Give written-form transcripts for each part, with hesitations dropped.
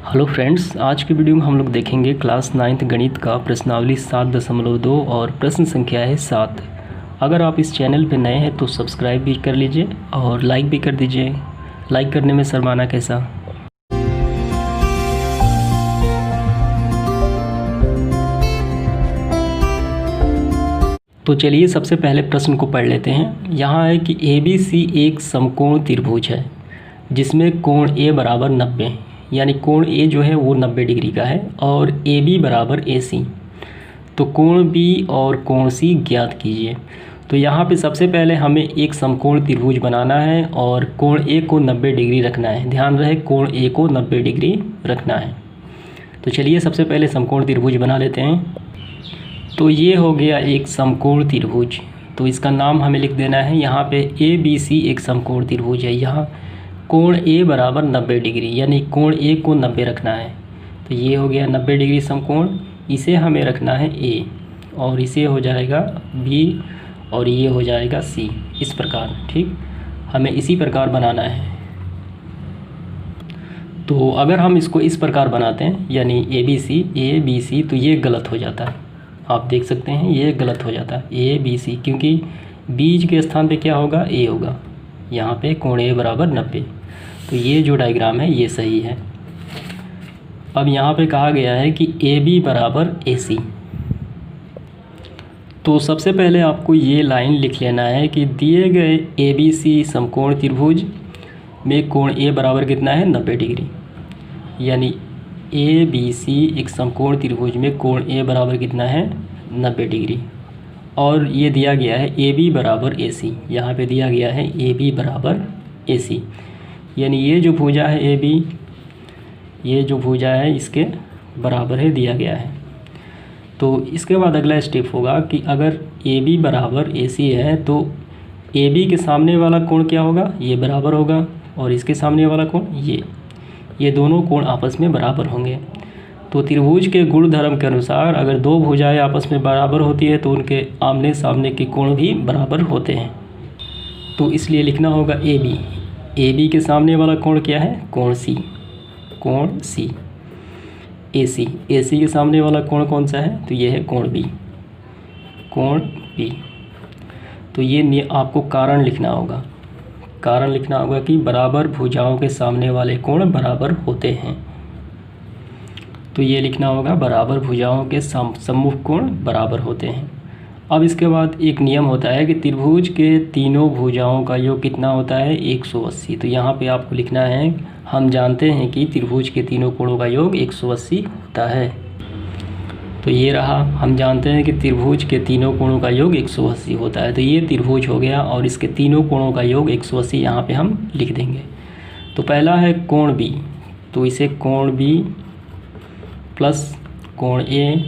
Hello friends, आज की video में हम लोग देखेंगे क्लास 9th गणित का प्रश्नावली 7.2 और प्रश्न संख्या है 7। अगर आप इस चैनल पर नए हैं तो सब्सक्राइब भी कर लीजिए और लाइक भी कर दीजिए। लाइक करने में शर्माना कैसा। तो चलिए सबसे पहले प्रश्न को पढ़ लेते हैं। यहाँ है कि ABC एक समकोण त्रिभुज है जिसमें कोण A बराबर 90, यानी कोण A जो है वो 90 डिग्री का है और AB बराबर AC। तो कोण B और कोण C ज्ञात कीजिए। तो यहाँ पे सबसे पहले हमें एक समकोण त्रिभुज बनाना है और कोण A को 90 डिग्री रखना है। ध्यान रहे, कोण A को 90 डिग्री रखना है। तो चलिए सबसे पहले समकोण त्रिभुज बना लेते हैं। तो ये हो गया एक समकोण त्रिभुज। तो इसका नाम हमें लिख देना है। यहाँ पे ABC एक समकोण त्रिभुज है। यहाँ कोण A बराबर 90 डिग्री, यानी कोण A को 90 रखना है। तो ये हो गया 90 डिग्री समकोण। इसे हमें रखना है A और इसे हो जाएगा B और ये हो जाएगा C। इस प्रकार, ठीक, हमें इसी प्रकार बनाना है। तो अगर हम इसको इस प्रकार बनाते हैं, यानी ABC, तो ये गलत हो जाता है। आप देख सकते हैं ये गलत हो जाता है ABC, क्योंकि बीच के स्थान पे क्या होगा, A होगा। यहाँ पे कोण A बराबर 90। तो ये जो डायग्राम है ये सही है। अब यहाँ पे कहा गया है कि AB बराबर AC। तो सबसे पहले आपको ये लाइन लिख लेना है कि दिए गए ABC समकोण त्रिभुज में कोण A बराबर कितना है, 90 डिग्री। यानी ABC एक समकोण त्रिभुज में कोण A बराबर कितना है, 90 डिग्री। और ये दिया गया है AB बराबर AC। यहाँ पे दिया गया है AB बराबर AC, यानी ये जो भुजा है AB, ये जो भुजा है इसके बराबर है, दिया गया है। तो इसके बाद अगला स्टेप होगा कि अगर AB बराबर AC है तो AB के सामने वाला कोण क्या होगा, ये बराबर होगा, और इसके सामने वाला कोण ये दोनों कोण आपस में बराबर होंगे। तो त्रिभुज के गुणधर्म के अनुसार अगर दो भुजाएं आपस में बराबर होती है तो उनके आमने सामने के कोण भी बराबर होते हैं। तो इसलिए लिखना होगा AB के सामने वाला कोण क्या है, कोण C। AC के सामने वाला कोण कौन सा है, तो ये है कोण B। तो ये आपको कारण लिखना होगा। कारण लिखना होगा कि बराबर भुजाओं के सामने वाले कोण बराबर होते हैं। तो ये लिखना होगा बराबर भुजाओं के सम्मुख कोण बराबर होते हैं। अब इसके बाद एक नियम होता है कि त्रिभुज के तीनों भुजाओं का योग कितना होता है, 180। तो यहाँ पे आपको लिखना है, हम जानते हैं कि त्रिभुज के तीनों कोणों का योग 180 होता है। तो ये रहा, हम जानते हैं कि त्रिभुज के तीनों कोणों का योग 180 होता है। तो ये त्रिभुज हो गया और इसके तीनों कोणों का योग 180 यहाँ पे हम लिख देंगे। तो पहला है कोण B, तो इसे कोण B प्लस कोण A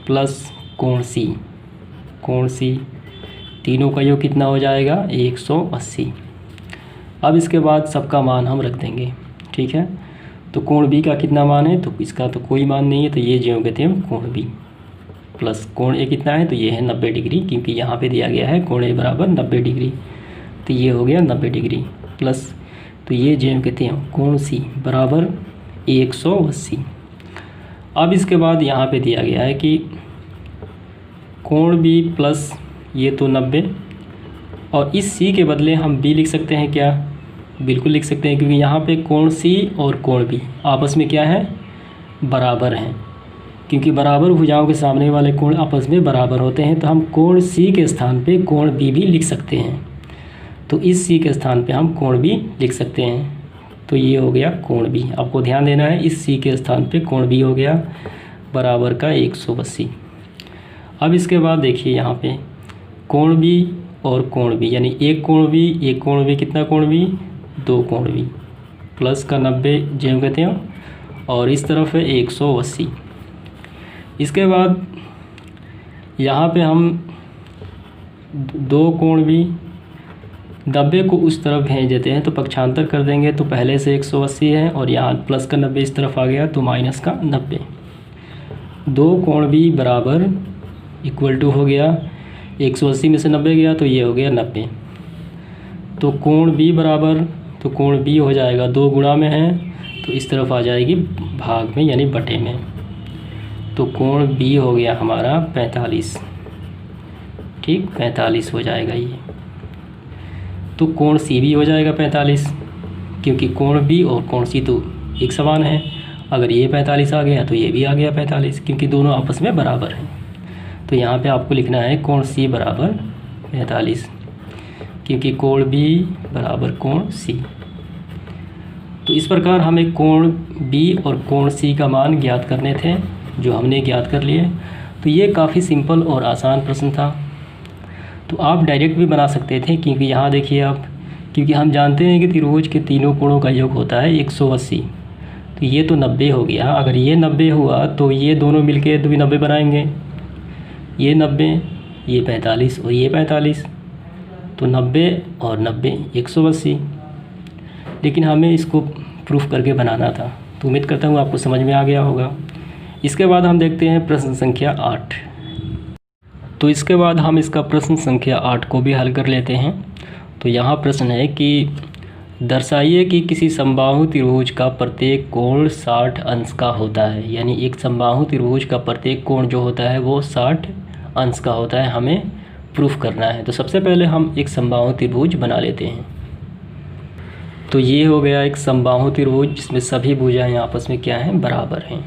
प्लस कोण C, तीनों का योग कितना हो जाएगा, 180। अब इसके बाद सबका मान हम रख देंगे, ठीक है। तो कोण B का कितना मान है, तो इसका तो कोई मान नहीं है, तो ये जो कहते हैं कोण B प्लस कोण A कितना है, तो ये है 90 डिग्री, क्योंकि यहाँ पे दिया गया है कोण A बराबर 90 डिग्री। तो ये हो गया 90 डिग्री प्लस, तो ये जो कहते हैं कोण C बराबर 180। अब इसके बाद यहाँ पे दिया गया है कि कोण B प्लस ये तो 90, और इस C के बदले हम B लिख सकते हैं क्या, बिल्कुल लिख सकते हैं, क्योंकि यहाँ पे कोण C और कोण B आपस में क्या है, बराबर हैं। क्योंकि बराबर भुजाओं के सामने वाले कोण आपस में बराबर होते हैं, तो हम कोण C के स्थान पे कोण B भी लिख सकते हैं। तो इस C के स्थान पे हम कोण B लिख सकते हैं। तो ये हो गया कोण B। आपको ध्यान देना है, इस C के स्थान पे कोण B हो गया बराबर का 180। अब इसके बाद देखिए यहाँ पे कोण B और कोण B, यानी एक कोण B, कितना कोण B, 2 कोण B प्लस का 90 जो कहते हैं, और इस तरफ है 180। इसके बाद यहाँ पे हम 2 कोण B 90 को उस तरफ भेज देते हैं, तो पक्षांतर कर देंगे तो पहले से 180 है और यहाँ प्लस का 90 इस तरफ आ गया तो माइनस का 90। 2 कोण B बराबर इक्वल टू हो गया 180 में से 90 गया तो ये हो गया 90। तो कोण B बराबर, तो कोण B हो जाएगा 2 गुणा में है तो इस तरफ आ जाएगी भाग में यानी बटे में। तो कोण बी हो गया हमारा 45, ठीक 45 हो जाएगा ये। तो कोण सी भी हो जाएगा 45, क्योंकि कोण बी और कोण सी तो एक समान है। अगर ये 45 आ गया तो ये भी आ गया 45, क्योंकि दोनों आपस में बराबर हैं। तो यहाँ पे आपको लिखना है कोण सी बराबर 45, क्योंकि कोण बी बराबर कोण सी। तो इस प्रकार हमें कोण बी और कोण सी का मान ज्ञात करने थे, जो हमने ज्ञात कर लिए। तो ये काफ़ी सिंपल और आसान प्रश्न था। तो आप डायरेक्ट भी बना सकते थे, क्योंकि यहाँ देखिए आप, क्योंकि हम जानते हैं कि त्रिभुज के तीनों कोणों का योग होता है 180। तो ये तो 90 हो गया। अगर ये 90 हुआ तो ये दोनों मिलके भी 90 बनाएंगे। ये 90, ये 45 और ये 45, तो 90 और 90 180। लेकिन हमें इसको प्रूफ करके बनाना था। तो उम्मीद करता हूँ आपको समझ में आ गया होगा। इसके बाद हम देखते हैं प्रश्न संख्या 8। तो इसके बाद हम इसका प्रश्न संख्या 8 को भी हल कर लेते हैं। तो यहाँ प्रश्न है कि दर्शाइए कि किसी समबाहु त्रिभुज का प्रत्येक कोण 60 अंश का होता है। यानी एक समबाहु त्रिभुज का प्रत्येक कोण जो होता है वो 60 अंश का होता है, हमें प्रूफ करना है। तो सबसे पहले हम एक समबाहु त्रिभुज बना लेते हैं। तो ये हो गया एक समबाहु त्रिभुज, जिसमें सभी भुजाएं आपस में क्या हैं, बराबर हैं,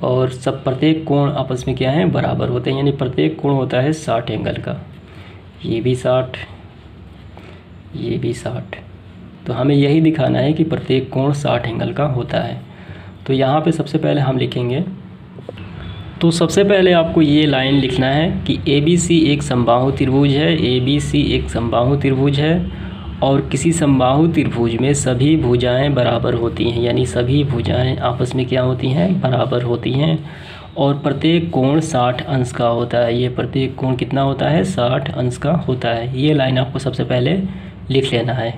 और सब प्रत्येक कोण आपस में क्या हैं, बराबर होते हैं। यानी प्रत्येक कोण होता है 60 एंगल का। ये भी 60, ये भी 60। तो हमें यही दिखाना है कि प्रत्येक कोण 60 एंगल का होता है। तो यहाँ पे सबसे पहले हम लिखेंगे, तो सबसे पहले आपको ये लाइन लिखना है कि ABC एक समबाहु त्रिभुज है। ABC एक समबाहु त्रिभुज है और किसी समबाहु त्रिभुज में सभी भुजाएं बराबर होती हैं। यानी सभी भुजाएं आपस में क्या होती हैं, बराबर होती हैं, और प्रत्येक कोण 60 अंश का होता है। ये प्रत्येक कोण कितना होता है, 60 अंश का होता है। ये लाइन आपको सबसे पहले लिख लेना है।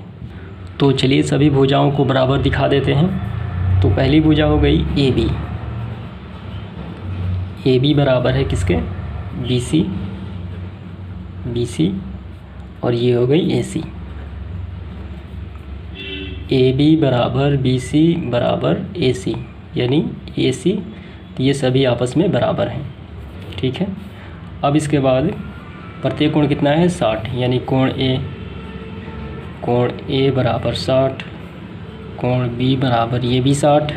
तो चलिए सभी भुजाओं को बराबर दिखा देते हैं। तो पहली भुजा हो गई AB। AB बराबर है किसके, BC, BC, और ये हो गई AC। AB बराबर BC बराबर AC, यानी AC, तो ये सभी आपस में बराबर हैं। ठीक है। अब इसके बाद प्रत्येक कोण कितना है, 60, यानी कोण A बराबर 60, कोण B बराबर ये भी 60,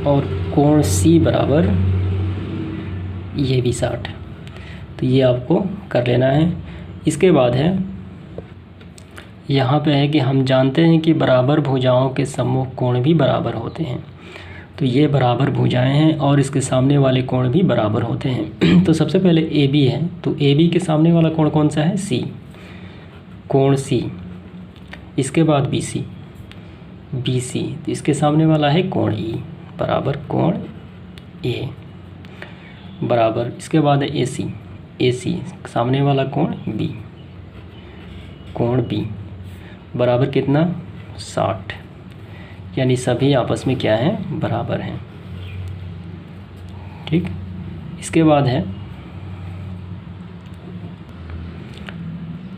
और कोण C बराबर ये भी 60। तो ये आपको कर लेना है। इसके बाद है, यहाँ पे है कि हम जानते हैं कि बराबर भुजाओं के सम्मुख कोण भी बराबर होते हैं। तो ये बराबर भुजाएं हैं और इसके सामने वाले कोण भी बराबर होते हैं। तो सबसे पहले AB है, तो AB के सामने वाला कोण कौन सा है, C, कोण C। इसके बाद BC, तो इसके सामने वाला है कोण E बराबर कोण A बराबर। इसके बाद है AC, सामने वाला कोण B, कोण B बराबर कितना, 60। यानी सभी आपस में क्या हैं, बराबर हैं। ठीक। इसके बाद है,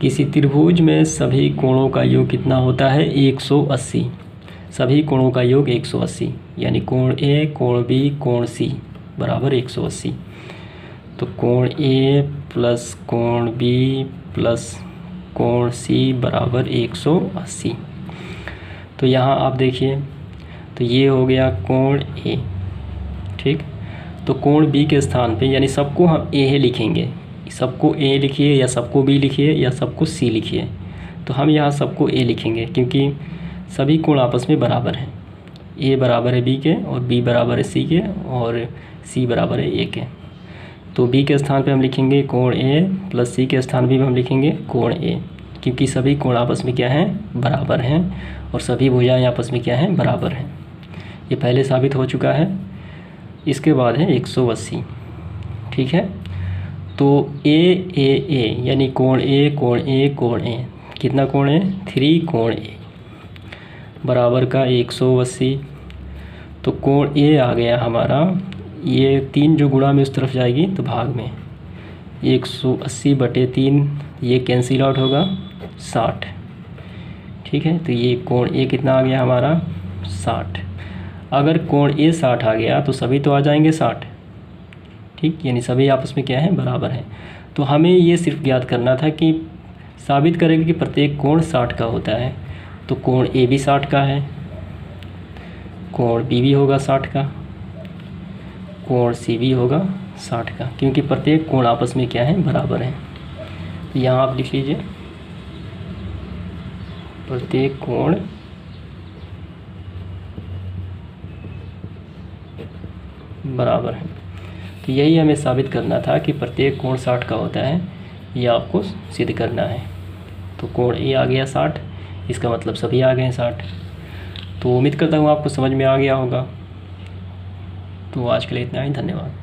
किसी त्रिभुज में सभी कोणों का योग कितना होता है, 180। सभी कोणों का योग 180, यानी कोण A, कोण B, कोण C बराबर 180। तो कोण A प्लस कोण B प्लस कोण C बराबर 180। तो यहाँ आप देखिए, तो ये हो गया कोण A। ठीक। तो कोण B के स्थान पे, यानी सबको हम A लिखेंगे, सबको A लिखिए या सबको B लिखिए या सबको C लिखिए। तो हम यहाँ सबको A लिखेंगे, क्योंकि सभी कोण आपस में बराबर हैं। A बराबर है B के, और B बराबर है C के, और C बराबर है A के। तो B के स्थान पे हम लिखेंगे कोण A प्लस C के स्थान भी हम लिखेंगे कोण A, क्योंकि सभी कोण आपस में क्या हैं, बराबर हैं, और सभी भुजाएं आपस में क्या हैं, बराबर हैं। ये पहले साबित हो चुका है। इसके बाद है 180। ठीक है। तो A यानी कोण A, कोण A, कोण A, कितना कोण है, 3 कोण A बराबर का 180। तो कोण A आ गया हमारा, ये 3 जो गुणा में उस तरफ जाएगी तो भाग में 180/3, ये कैंसिल आउट होगा 60। ठीक है। तो ये कोण A कितना आ गया हमारा, 60। अगर कोण ए 60 आ गया तो सभी तो आ जाएंगे 60, ठीक, यानी सभी आपस में क्या है, बराबर हैं। तो हमें ये सिर्फ ज्ञात करना था कि साबित करेंगे कि प्रत्येक कोण 60 का होता है। तो कोण ए भी 60 का है, कोण बी भी होगा 60 का, कोण सी भी होगा 60 का, क्योंकि प्रत्येक कोण आपस में क्या है, बराबर है। तो यहाँ आप लिख लीजिए प्रत्येक कोण बराबर है। तो यही हमें साबित करना था कि प्रत्येक कोण 60 का होता है, ये आपको सिद्ध करना है। तो कोण ए आ गया 60, इसका मतलब सभी आ गए 60। तो उम्मीद करता हूँ आपको समझ में आ गया होगा। तो आज के लिए इतना ही, धन्यवाद।